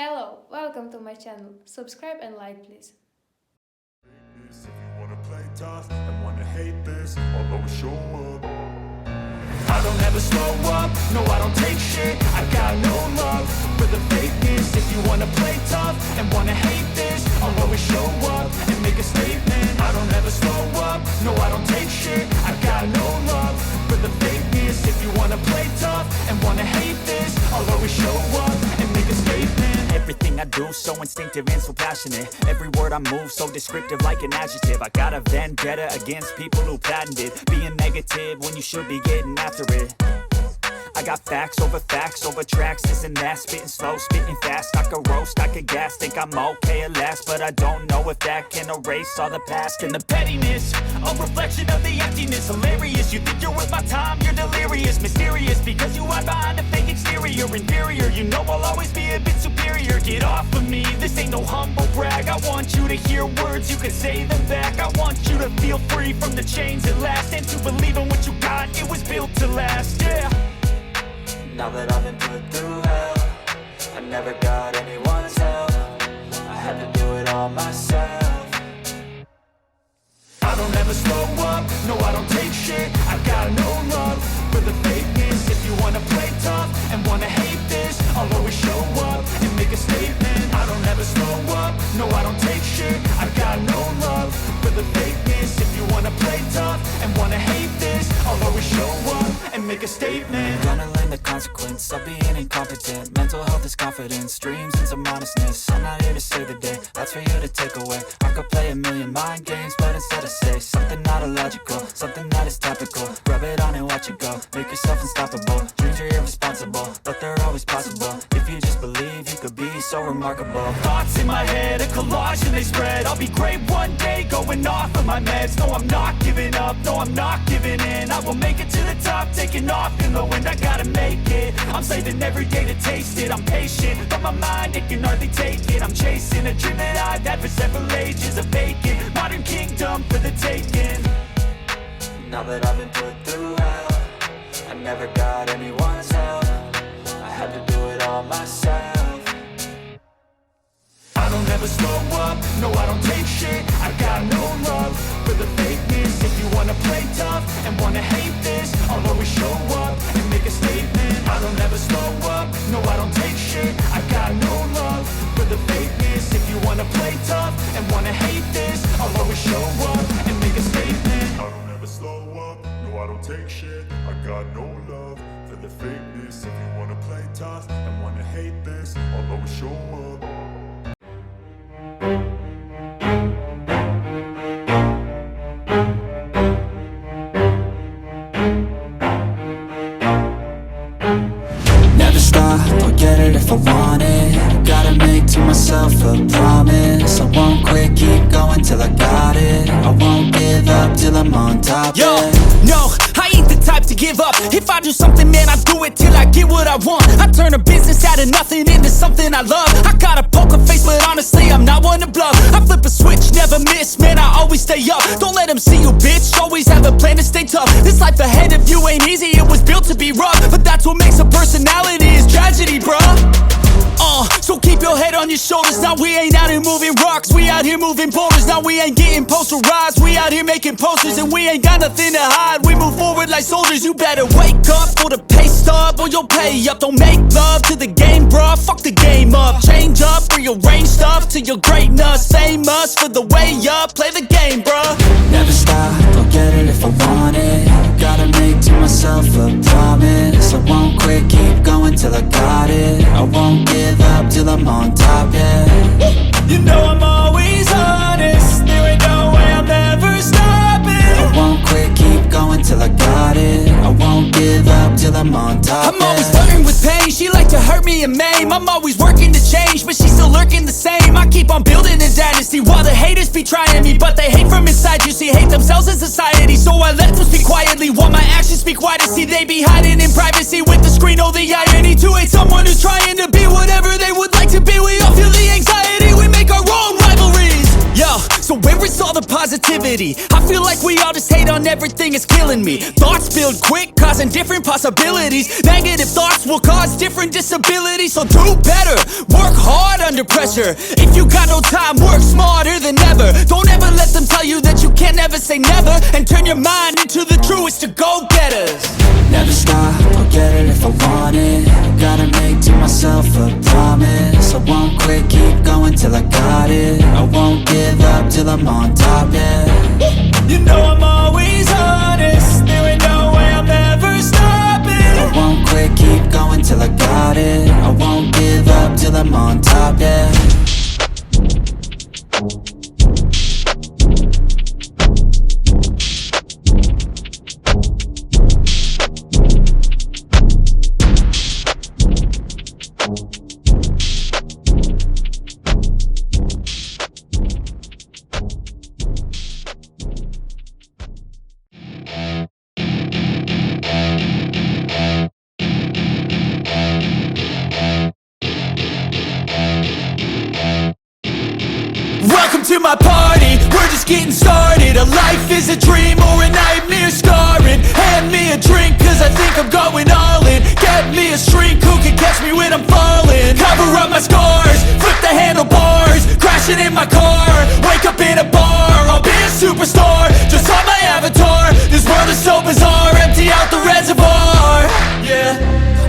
Hello, welcome to my channel. Subscribe and like please. If you wanna play tough and wanna hate this, I'll always show up. I don't ever slow up, no I don't take shit. I got no love for the fakeness. If you wanna play tough and wanna hate this, I'll always show up and make a statement. I don't ever slow up, no I don't take shit. I got no love for the fakeness. If you wanna play tough and wanna hate this, I'll always show up and make a statement. Everything I do, so instinctive and so passionate. Every word I move, so descriptive like an adjective. I got a vendetta against people who patented being negative when you should be getting after it. I got facts over tracks, this and that. Spitting slow, spitting fast, I could roast, I could gas. Think I'm okay at last, but I don't know if that can erase all the past. And the pettiness, a reflection of the emptiness. Hilarious, you think you're worth my time, you're delirious. Mysterious, because you hide behind a fake exterior. Inferior, you know I'll always be a bit superior. Get off of me, this ain't no humble brag. I want you to hear words, you can say them back. I want you to feel free from the chains at last, and to believe in what you got, it was built to last, yeah. Now that I've been put through hell, I never got anyone's help. I had to do it all myself. I don't ever slow up, no I don't take shit. I got no love for the fakeness. If you wanna play tough and wanna hate this, I'll always show up and make a statement. I don't ever slow up, no I don't take shit. I got no love for the fakeness. If you wanna play tough and wanna hate this, I'll always show up and make a statement. Gonna learn the consequence of being incompetent. Mental health is confidence, dreams and some honestness. I'm not here to save the day, that's for you to take away. I could play a million mind games, but instead I say something not illogical, something that is topical. Rub it on and watch it go, make yourself unstoppable. Dreams are irresponsible, but they're always possible. If you just believe, you could be so remarkable. Thoughts in my head, a collage and they spread. I'll be great one day, going off of my meds. No, I'm not giving up, no, I'm not giving in. I will make it to the top, taking off in the wind. I gotta make it, I'm saving every day to taste it. I'm patient, but my mind, it can hardly take it. I'm chasing a dream that I've had for several ages. A vacant, modern kingdom for the taking. Now that I've been put through hell, I never got anyone's help. I had to do it all myself. I don't ever slow up, no I don't take shit. I got no love for the fakeness. If you wanna play tough and wanna hate this, I'll always show up and make a statement. I don't ever slow up, no I don't take shit. I got no love for the fakeness. If you wanna play tough and wanna hate this, I'll always show up and make a statement. I don't ever slow up, no I don't take shit. I got no love for the fakeness. If you wanna play tough and wanna hate this, I'll always show up. Never stop, I'll get it if I want it. Gotta make to myself a promise. I won't quit, keep going till I got it. I won't give up till I'm on top. Yo, yeah. no, I ain't the type to give up. If I do something, man, I do it till I get what I want. I turn a business out of nothing into something I love. I got a poker face, but honestly, I'm not one to bluff. I flip a switch, never miss, man, I always stay up. Don't let them see you, bitch, always have a plan to stay tough. This life ahead of you ain't easy, it was built to be rough. But that's what makes a personality, is tragedy, bruh. So keep your head on your shoulders. Now we ain't out here moving rocks, we out here moving boulders. Now we ain't getting posterized, we out here making posters. And we ain't got nothing to hide, we move forward like soldiers. You better wake up for the pay stub, or you'll pay up. Don't make love to the game, bruh, fuck the game up. Change up, rearrange stuff to your greatness. Famous for the way up, play the game, bruh. Never stop, I'll get it if I want it. Gotta make to myself a promise. I won't quit, keep going till I got it. I won't give up till I'm on top, yeah. You know I'm always honest, there ain't no way I'm ever stopping. I won't quit, keep going till I got it. I won't give up till I'm on top, I'm always flirting with pain, she like to hurt me and maim. I'm always working to change, but she's still lurking the same. I keep on building a dynasty while the haters be trying me. But they hate from inside, you see, hate themselves in society. So I let them speak quietly while my actions speak wider. See, they be hiding in privacy with the screen. Oh, the irony to hate someone who's trying to be whatever they would like to be. We all feel the anxiety, we make our own rivalries. Yo, so where is all the positivity? stability. I feel like we all just hate on everything, it's killing me. Thoughts build quick, causing different possibilities. Negative thoughts will cause different disabilities. So do better, work hard under pressure. If you got no time, work smarter than ever. Don't ever let them tell you that you can't never say never. And turn your mind into the truest of go-getters. Never stop, I'll get it if I want it. Gotta make to myself a promise. I won't quit, keep going till I got it. I won't give up till I'm on top, yeah. You know I'm always honest, there ain't no way I'm ever stopping. I won't quit, keep going till I got it. I won't give up till I'm on top, yeah. Welcome to my party, we're just getting started. A life is a dream or a nightmare scarring. Hand me a drink cause I think I'm going all in. Get me a shrink who can catch me when I'm falling. Cover up my scars, flip the handlebars. Crashing in my car, wake up in a bar. I'll be a superstar, just on my avatar. This world is so bizarre, empty out the reservoir. Yeah,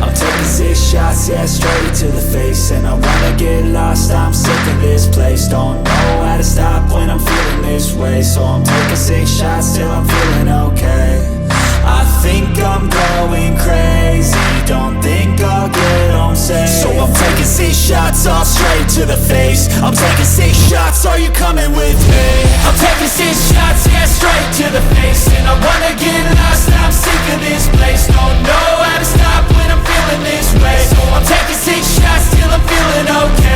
I'm taking 6 shots, yeah, straight to the face. And I wanna get lost, I'm sick of this place. Don't know how to stop when I'm feeling this way. So I'm taking 6 shots till I'm feeling okay. I think I'm going crazy, don't think I'll get home safe. so I'm taking 6 shots all straight to the face. I'm taking 6 shots, are you coming with me? I'm taking 6 shots, yeah, straight to the face. And I wanna get lost, I'm sick of this place. Don't know how to stop when I'm feeling this way. So I'm taking 6 shots till I'm feeling okay.